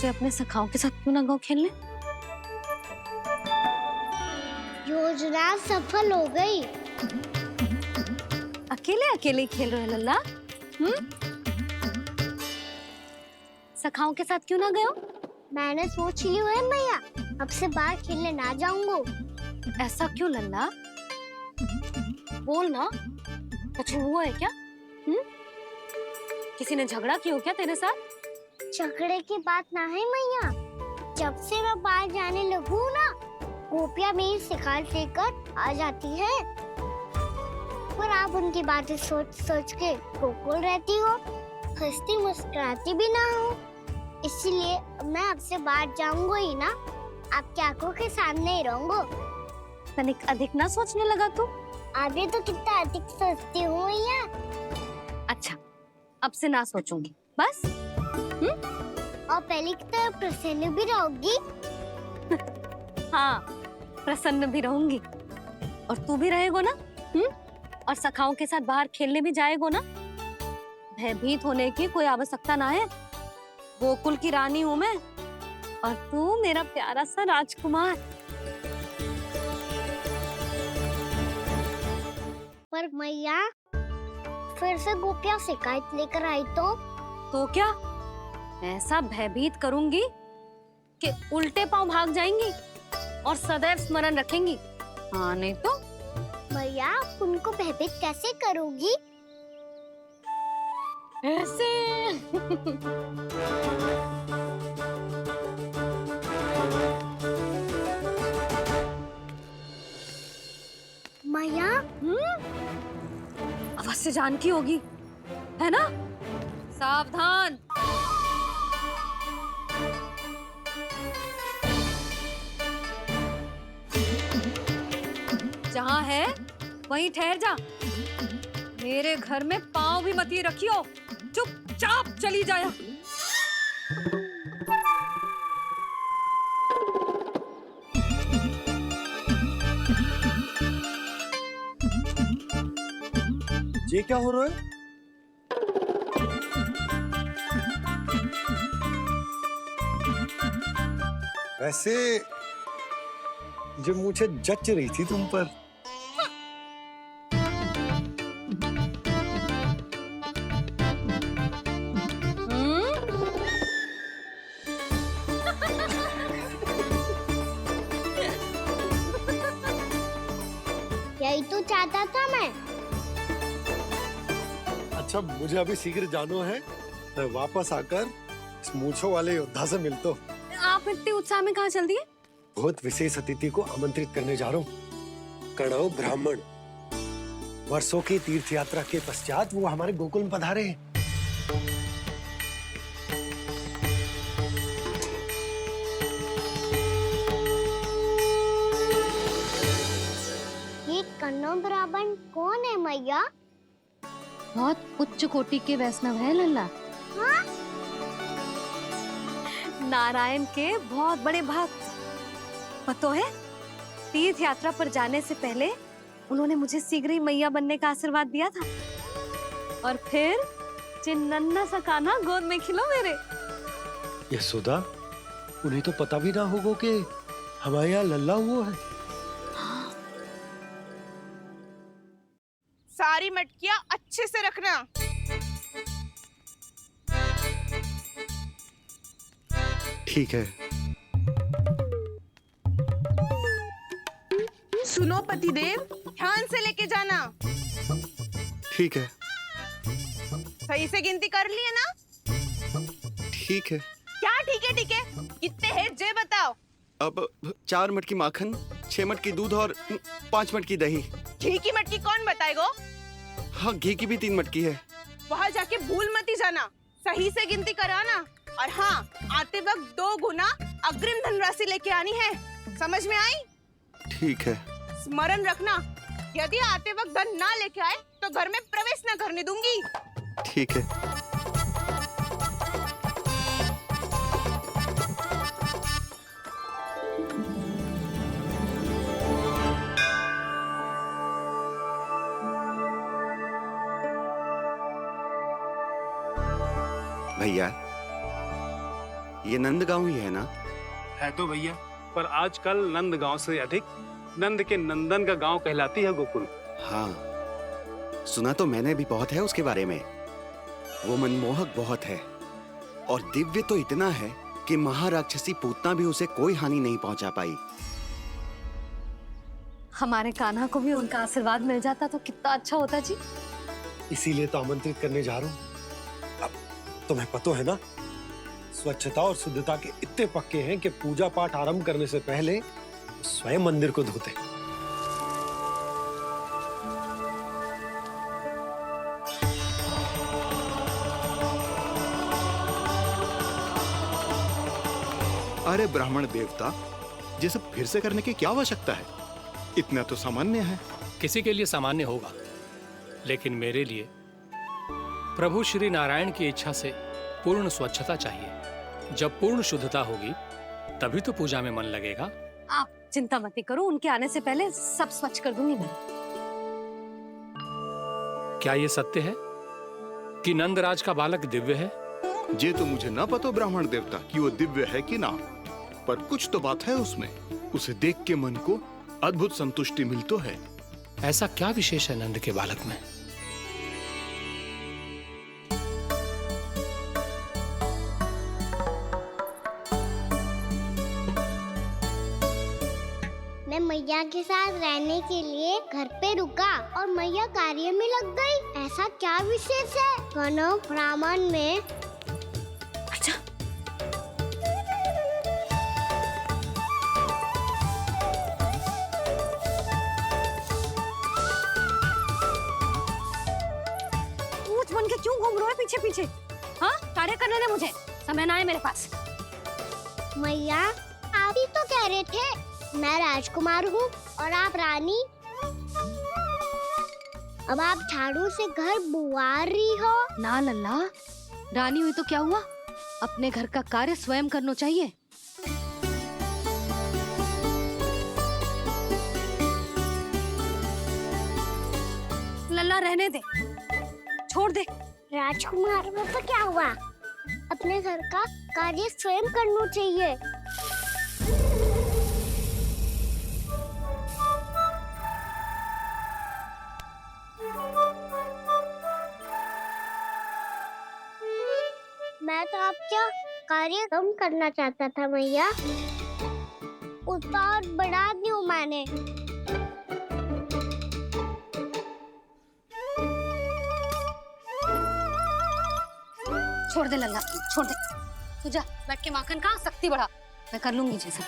से अपने सखाओं के साथ क्यों ना गाँव खेलने? योजना सफल हो गई। अकेले अकेले ही खेल रहे हो लल्ला? सखाओं के साथ क्यों ना गए हो? मैंने सोच लिया है मैया, अब से बाहर खेलने ना जाऊंगा। ऐसा क्यों लल्ला? बोल ना, कुछ हुआ है क्या? किसी ने झगड़ा किया हो क्या तेरे साथ? झगड़े की बात ना है मैया, जब से मैं बाहर जाने लगू ना, गोपियां मेरी शिकायत लेकर आ जाती है। पर आप उनकी बातें सोच सोच के गोकुल रहती हो, हंसती मुस्कुराती भी ना हो। इसलिए मैं आपसे बाहर जाऊंगा ही ना, आपकी आंखों के सामने ही रहूंगा। तनिक अधिक ना सोचने लगा तू? अभी तो कितना अधिक सोचती हूँ मैया। अच्छा, अब से ना सोचूंगी बस। और पहले की तरह प्रसन्न भी रहोगी। हाँ, प्रसन्न भी रहूंगी। और तू भी रहेगो ना? और सखाओं के साथ बाहर खेलने भी जाएगो ना? भयभीत होने की कोई आवश्यकता ना है। गोकुल की रानी हूँ मैं, और तू मेरा प्यारा सा राजकुमार। पर मैया, फिर से गोपियां शिकायत लेकर आई तो क्या ऐसा भयभीत करूंगी कि उल्टे पांव भाग जाएंगी और सदैव स्मरण रखेंगी? हाँ नहीं तो? मैया, आप उनको भयभीत कैसे करोगी? ऐसे। मैया, अवश्य जानकी होगी, है ना? सावधान। जहाँ है वहीं ठहर जा। मेरे घर में पाँव भी मत ही रखियो, चुपचाप चली जाया। ये क्या हो रहा है? वैसे जो मुझे जच रही थी तुम पर। यही तो चाहता था मैं। अच्छा, मुझे अभी शीघ्र जाना है। मैं वापस आकर इस मूंछों वाले योद्धा से मिलता हूँ। आप इतने उत्साह में कहाँ चल दिए? बहुत विशेष अतिथि को आमंत्रित करने जा रहा हूँ। कणव ब्राह्मण। वर्षों की तीर्थ यात्रा के पश्चात वो हमारे गोकुल में पधारे हैं। ये कन्नौ ब्राह्मण कौन है मैया? बहुत उच्च कोटि के वैष्णव है लल्ला। हाँ? नारायण के बहुत बड़े भक्त। पता है, तीर्थ यात्रा पर जाने से पहले उन्होंने मुझे शीघ्र ही मैया बनने का आशीर्वाद दिया था। और फिर चिन्नन्ना सा कान्हा गोद में खिलो मेरे। यशोदा, उन्हें तो पता भी ना होगा कि हमारे यहाँ लल्ला हुआ है। सारी मटकियां अच्छे से रखना। ठीक है। सुनो पतिदेव, ध्यान से लेके जाना। ठीक है। सही से गिनती कर लिए ना? ठीक है। क्या ठीक है ठीक है? कितने हैं जे बताओ। अब 4 मटकी माखन, 6 मटकी दूध और 5 मटकी दही। घी की मटकी कौन बताएगा? हाँ, घी की भी 3 मटकी है। वहाँ जाके भूल मत ही जाना, सही से गिनती कराना। और हाँ, आते वक्त 2 गुना अग्रिम धनराशि लेके आनी है। समझ में आई? ठीक है। स्मरण रखना, यदि आते वक्त धन ना लेके आए तो घर में प्रवेश न करने दूंगी। ठीक है। भैया, ये नंदगांव ही है ना? है तो भैया, पर आजकल नंद गांव से अधिक नंद के नंदन का गांव कहलाती है गोकुल। हाँ, सुना तो मैंने भी बहुत है उसके बारे में। वो मनमोहक बहुत है और दिव्य तो इतना है कि महाराक्षसी पूतना भी उसे कोई हानि नहीं पहुंचा पाई। हमारे कान्हा को भी उनका आशीर्वाद मिल जाता तो कितना अच्छा होता जी। इसीलिए तो आमंत्रित करने जा रहा हूँ। अब तुम्हें पता है ना, स्वच्छता और शुद्धता के इतने पक्के हैं कि पूजा पाठ आरंभ करने से पहले स्वयं मंदिर को धोते। अरे ब्राह्मण देवता, ये सब फिर से करने की क्या आवश्यकता है? इतना तो सामान्य है। किसी के लिए सामान्य होगा, लेकिन मेरे लिए प्रभु श्री नारायण की इच्छा से पूर्ण स्वच्छता चाहिए। जब पूर्ण शुद्धता होगी तभी तो पूजा में मन लगेगा। आप चिंता मत करो, उनके आने से पहले सब स्वच्छ कर दूंगी मैं। क्या ये सत्य है कि नंदराज का बालक दिव्य है? ये तो मुझे ना पता ब्राह्मण देवता कि वो दिव्य है कि ना, पर कुछ तो बात है उसमें। उसे देख के मन को अद्भुत संतुष्टि मिल तो है। ऐसा क्या विशेष है नंद के बालक में? मैं मैया के साथ रहने के लिए घर पे रुका और मैया कार्य में लग गई। ऐसा क्या विशेष है दोनों ब्राह्मण में? अच्छा, ऊंच बन के क्यों घूम रहे हो पीछे पीछे? हाँ, कार्य करने दे मुझे, समय ना है मेरे पास। मैया, आप ही तो कह रहे थे मैं राजकुमार हूँ और आप रानी। अब आप झाड़ू से घर बुआर रही हो। ना लल्ला, रानी हुई तो क्या हुआ, अपने घर का कार्य स्वयं करना चाहिए। लल्ला रहने दे, छोड़ दे। राजकुमार में तो क्या हुआ, अपने घर का कार्य स्वयं करना चाहिए। मैं तो आपका कार्य कम करना चाहता था मैया, उसका और बढ़ा दूं मैंने। छोड़ दे लल्ला, छोड़ दे। तू जा बैठ के माखन खा, शक्ति बढ़ा, मैं कर लूंगी जैसा।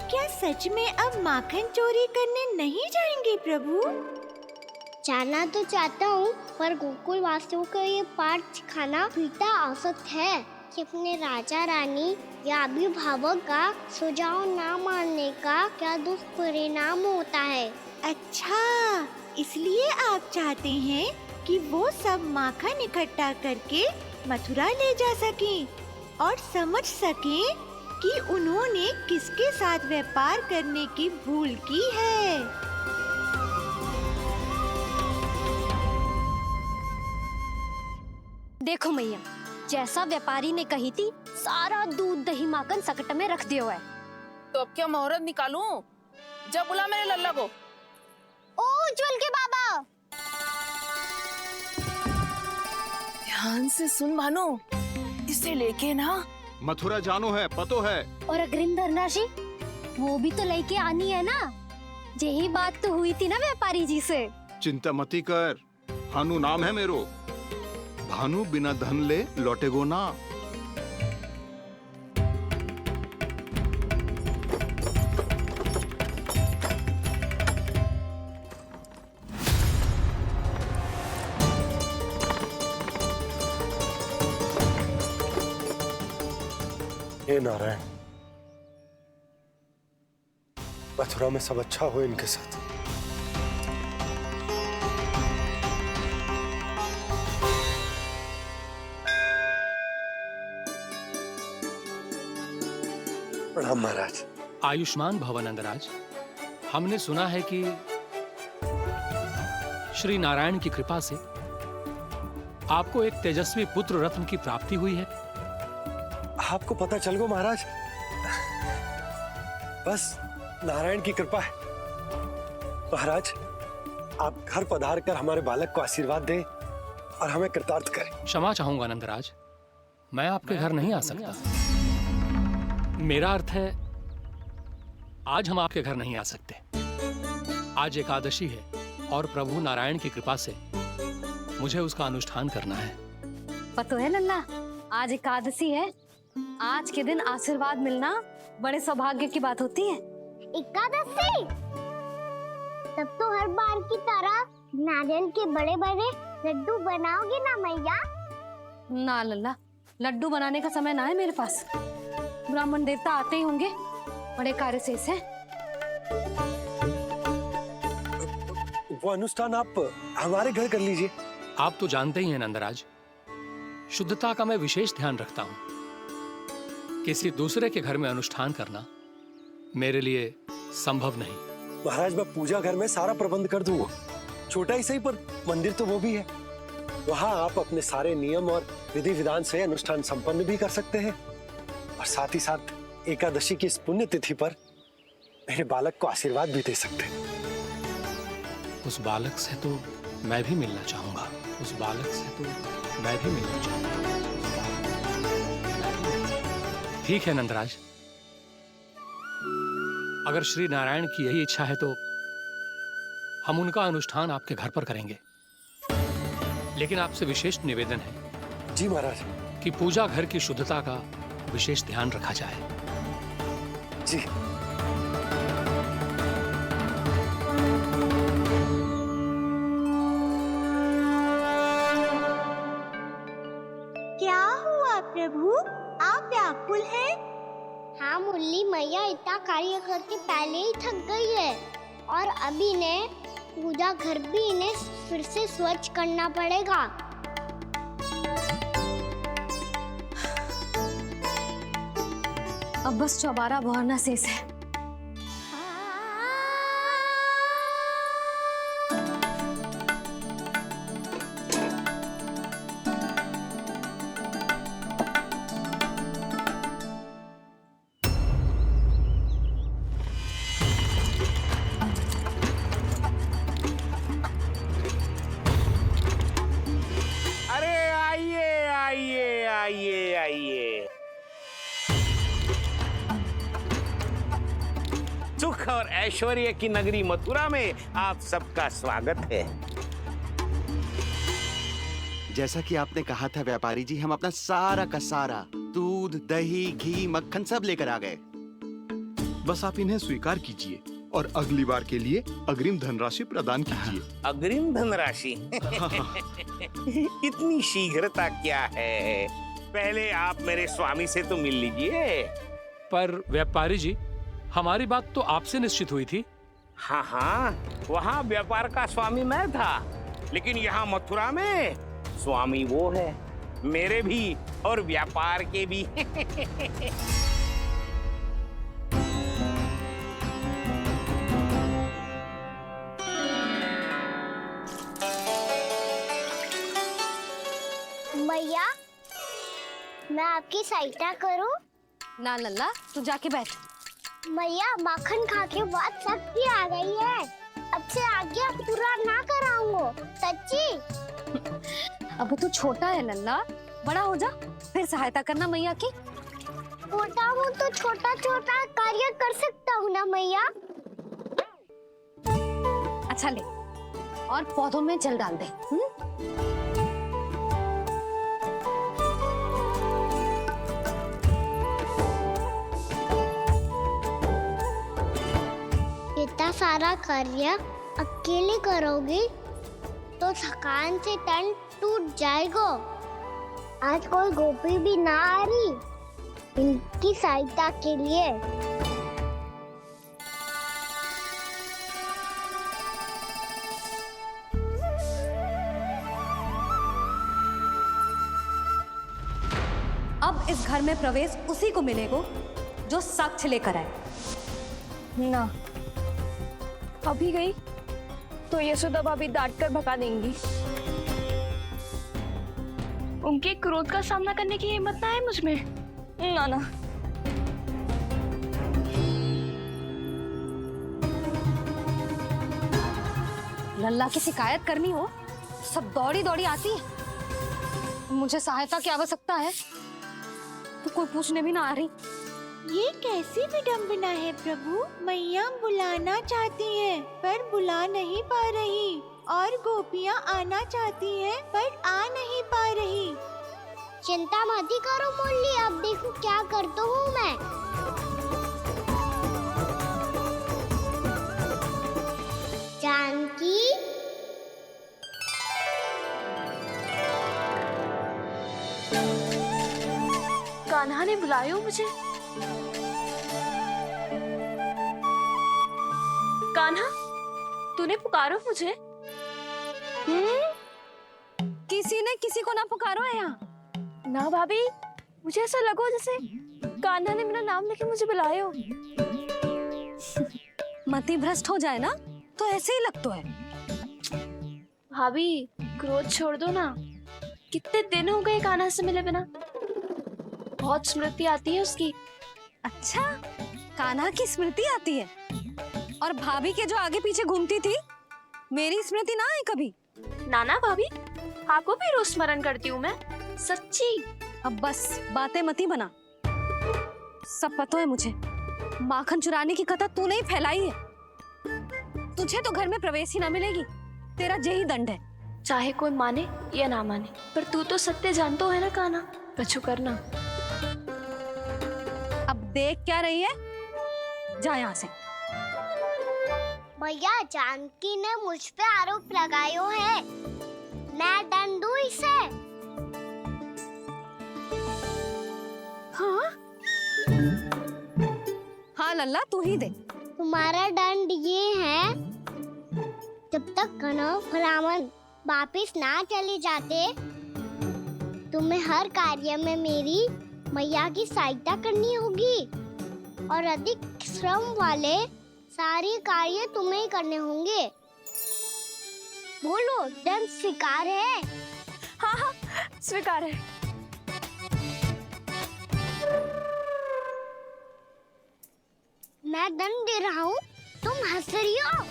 क्या सच में अब माखन चोरी करने नहीं जाएंगे प्रभु? जाना तो चाहता हूँ, पर गोकुल वासियों को ये पाठ सिखाना पिता औसत है कि अपने राजा रानी या अभिभावक का सुझाव ना मानने का क्या दुष्परिणाम होता है। अच्छा, इसलिए आप चाहते हैं कि वो सब माखन इकट्ठा करके मथुरा ले जा सकें और समझ सकें कि उन्होंने किसके साथ व्यापार करने की भूल की है। देखो मैया, जैसा व्यापारी ने कही थी, सारा दूध दही माखन सकट में रख दिया है। तो अब क्या मुहूर्त निकालूं? जब बुला मेरे लल्ला को। ओ उज्जवल के बाबा, ध्यान से सुन भानु, इसे लेके ना मथुरा जानो है, पतो है। और अग्रिम धनराशि वो भी तो लेके आनी है ना। यही बात तो हुई थी ना व्यापारी जी से। चिंता मती कर, भानु नाम है मेरो। भानु बिना धन ले लौटेगो ना। हे नारायण, मथुरा में सब अच्छा हो इनके साथ। प्रणाम महाराज। आयुष्मान भव नंदराज। हमने सुना है कि श्री नारायण की कृपा से आपको एक तेजस्वी पुत्र रत्न की प्राप्ति हुई है। आपको पता चल गो महाराज, बस नारायण की कृपा है। महाराज, आप घर पधार कर हमारे बालक को आशीर्वाद दें और हमें कृतार्थ करें। क्षमा चाहूंगा नंदराज, मैं आपके घर नहीं आ सकता। मेरा अर्थ है आज हम आपके घर नहीं आ सकते। आज एकादशी है और प्रभु नारायण की कृपा से मुझे उसका अनुष्ठान करना है। पता है लल्ला, आज एकादशी है। आज के दिन आशीर्वाद मिलना बड़े सौभाग्य की बात होती है। एकादशी, तब तो हर बार की तरह नारियल के बड़े बड़े लड्डू बनाओगे ना मैया? ना लल्ला, लड्डू बनाने का समय ना है मेरे पास। ब्राह्मण देवता आते ही होंगे, बड़े कार्य शेष हैं। वो अनुष्ठान आप हमारे घर कर लीजिए। आप तो जानते ही हैं नंदराज, शुद्धता का मैं विशेष ध्यान रखता हूं। किसी दूसरे के घर में अनुष्ठान करना मेरे लिए संभव नहीं। महाराज, मैं पूजा घर में सारा प्रबंध कर दूंगा। छोटा ही सही, पर मंदिर तो वो भी है। वहां आप अपने सारे नियम और विधि विधान से अनुष्ठान संपन्न भी कर सकते हैं और साथ ही साथ एकादशी की इस पुण्य तिथि पर मेरे बालक को आशीर्वाद भी दे सकते हैं। उस बालक से तो मैं भी मिलना चाहूंगा। उस बालक से तो मैं भी मिलना चाहूंगा। ठीक है नंदराज, अगर श्री नारायण की यही इच्छा है तो हम उनका अनुष्ठान आपके घर पर करेंगे। लेकिन आपसे विशेष निवेदन है जी महाराज, कि पूजा घर की शुद्धता का विशेष ध्यान रखा जाए। जी। क्या हुआ प्रभु, आप व्याकुल हैं? हाँ मुरली, मैया इतना कार्य करके पहले ही थक गई है और अभी इन्हें पूजा घर भी इन्हें फिर से स्वच्छ करना पड़ेगा। अब बस चौबारा बहाना शेष है। सुख और ऐश्वर्य की नगरी मथुरा में आप सबका स्वागत है। जैसा कि आपने कहा था व्यापारी जी, हम अपना सारा का सारा दूध, दही, घी, मक्खन सब लेकर आ गए। बस आप इन्हें स्वीकार कीजिए और अगली बार के लिए अग्रिम धनराशि प्रदान कीजिए। अग्रिम धनराशि? इतनी शीघ्रता क्या है? पहले आप मेरे स्वामी से तो मिल लीजिए। पर व्यापारी जी, हमारी बात तो आपसे निश्चित हुई थी। हाँ हाँ, वहाँ व्यापार का स्वामी मैं था, लेकिन यहाँ मथुरा में स्वामी वो है, मेरे भी और व्यापार के भी। मैया, मैं आपकी सहायता करूं? ना लल्ला, तू जाके बैठ। मैया, माखन खा के बहुत शक्ति आ गई है। अब से आगे पूरा ना कराऊंगा, सच्ची। अब तू छोटा है लल्ला, बड़ा हो जा फिर सहायता करना मैया की। छोटा हूँ तो छोटा छोटा कार्य कर सकता हूँ ना मैया। अच्छा ले, और पौधों में जल डाल दे। इतना सारा कार्य अकेले करोगे तो थकान से तन टूट जाएगा। आज कोई गोपी भी ना आ रही इनकी सहायता के लिए। अब इस घर में प्रवेश उसी को मिलेगा जो साक्ष्य लेकर आए। ना, अभी गई तो यशोदा भाभी डांट कर भगा देंगी। उनके क्रोध का सामना करने की हिम्मत ना है मुझ में। ना ना, लल्ला की शिकायत करनी हो सब दौड़ी दौड़ी आती है। मुझे सहायता की आवश्यकता है तो कोई पूछने भी ना आ रही। ये कैसी विडंबना है प्रभु। मैया बुलाना चाहती हैं पर बुला नहीं पा रही, और गोपियाँ आना चाहती हैं पर आ नहीं पा रही। चिंता मत ही करो मुरली, अब देखो क्या करता हूँ मैं। जानकी, कान्हा ने बुलाया मुझे। कान्हा, तूने पुकारो मुझे। किसी ने किसी को ना पुकारो है यहाँ। ना भाभी, मुझे ऐसा लगो जैसे कान्हा ने मेरा नाम लेके मुझे बुलाया हो। मति भ्रष्ट हो जाए ना तो ऐसे ही लगता है। भाभी, क्रोध छोड़ दो ना। कितने दिन हो गए कान्हा से मिले बिना। बहुत स्मृति आती है उसकी। अच्छा, कान्हा की स्मृति आती है? और भाभी के जो आगे पीछे घूमती थी, मेरी स्मृति ना है कभी? नाना भाभी, आपको भी रोज स्मरण करती हूँ मैं, सच्ची। अब बस बातें मती बना। सब पता है मुझे। माखन चुराने की कथा तूने ही फैलाई है। तुझे तो घर में प्रवेश ही ना मिलेगी। तेरा यही दंड है। चाहे कोई माने या ना माने, पर तू तो सत्य जानतो है ना कान्हा। कछु करना। अब देख क्या रही है, जा यहाँ से। भैया, जानकी ने मुझ पे आरोप लगायो है। मैं दंड दूं इसे? हाँ हाँ लल्ला, तू ही दे। तुम्हारा दंड ये है, जब तक कनव ब्राह्मण वापिस ना चले जाते, तुम्हें हर कार्य में मेरी मैया की सहायता करनी होगी, और अधिक श्रम वाले सारे कार्य तुम्हें ही करने होंगे। बोलो, दंड स्वीकार है? हाँ हाँ, स्वीकार है। मैं दंड दे रहा हूँ, तुम हंस रही हो?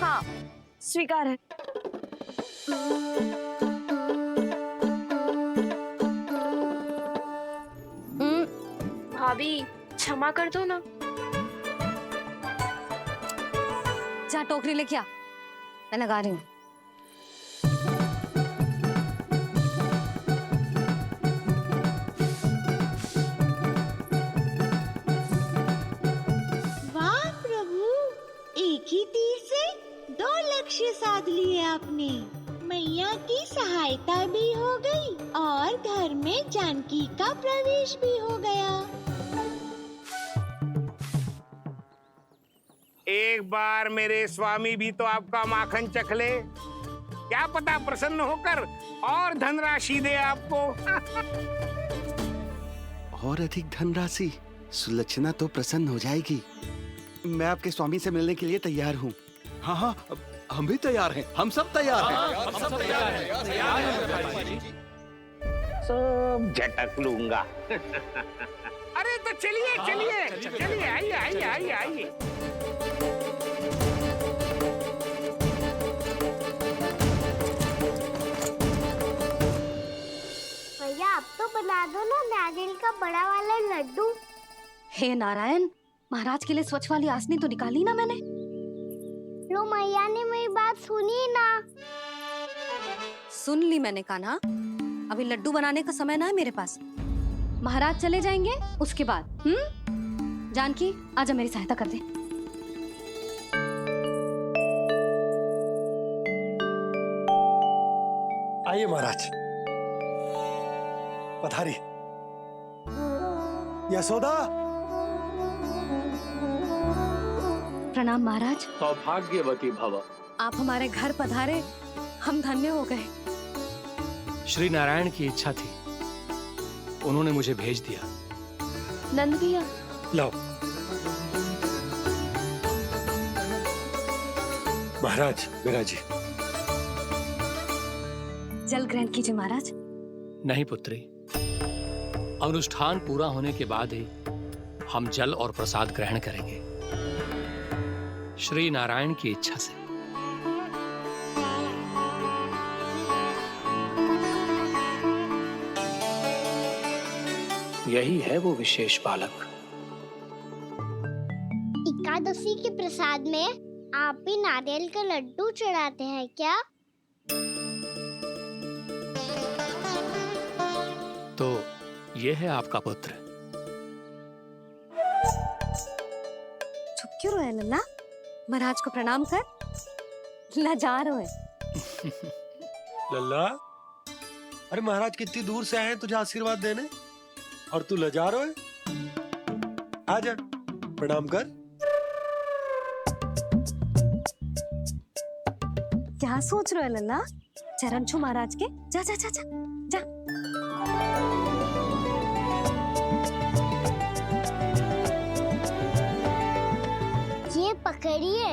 हाँ, स्वीकार है। भाभी, क्षमा कर दो ना। जा टोकरी लेके आ, मैं लगा रही हूँ। वाह प्रभु, एक ही तीर से 2 लक्ष्य साध लिए आपने। मैया की सहायता भी हो गई और घर में जानकी का प्रवेश भी हो गया। एक बार मेरे स्वामी भी तो आपका माखन चख ले, क्या पता प्रसन्न होकर और धनराशि दे आपको। और अधिक धनराशि? सुलक्षणा तो प्रसन्न हो जाएगी। मैं आपके स्वामी से मिलने के लिए तैयार हूँ। हाँ हाँ, हम भी तैयार हैं। हम सब तैयार हैं। हम सब तैयार हैं। सब झटक लूंगा। अरे तो चलिए चलिए चलिए, आइए आइए आइए आइए। भैया, अब तो बना दो ना नारियल का बड़ा वाला लड्डू। हे नारायण, महाराज के लिए स्वच्छ वाली आसनी तो निकाली ना मैंने। लो, मैया ने मेरी बात सुनी ना। सुन ली मैंने कान्हा। अभी लड्डू बनाने का समय ना है मेरे पास। महाराज चले जाएंगे उसके बाद। जानकी, आजा मेरी सहायता कर दे। आइए महाराज, पधारी। यशोदा। प्रणाम महाराज। सौभाग्यवती भव। आप हमारे घर पधारे, हम धन्य हो गए। श्री नारायण की इच्छा थी उन्होंने मुझे भेज दिया। नंद भैया, लाओ। महाराज, मेरा जी। जल ग्रहण कीजिए महाराज। नहीं पुत्री, अनुष्ठान पूरा होने के बाद ही हम जल और प्रसाद ग्रहण करेंगे, श्री नारायण की इच्छा से। यही है वो विशेष बालक। एकादशी के प्रसाद में आप भी नारियल का लड्डू चढ़ाते हैं क्या? तो ये है आपका पुत्र। चुप क्यों रहे लल्ला? महाराज को प्रणाम कर। लाजार हो लल्ला, अरे महाराज कितनी दूर से आए हैं तुझे आशीर्वाद देने, और तू लजा रहा है? आजा, प्रणाम कर। क्या सोच रहे हो लल्ला? चरण छू महाराज के। जा जा जा जा जा। ये पकड़िए,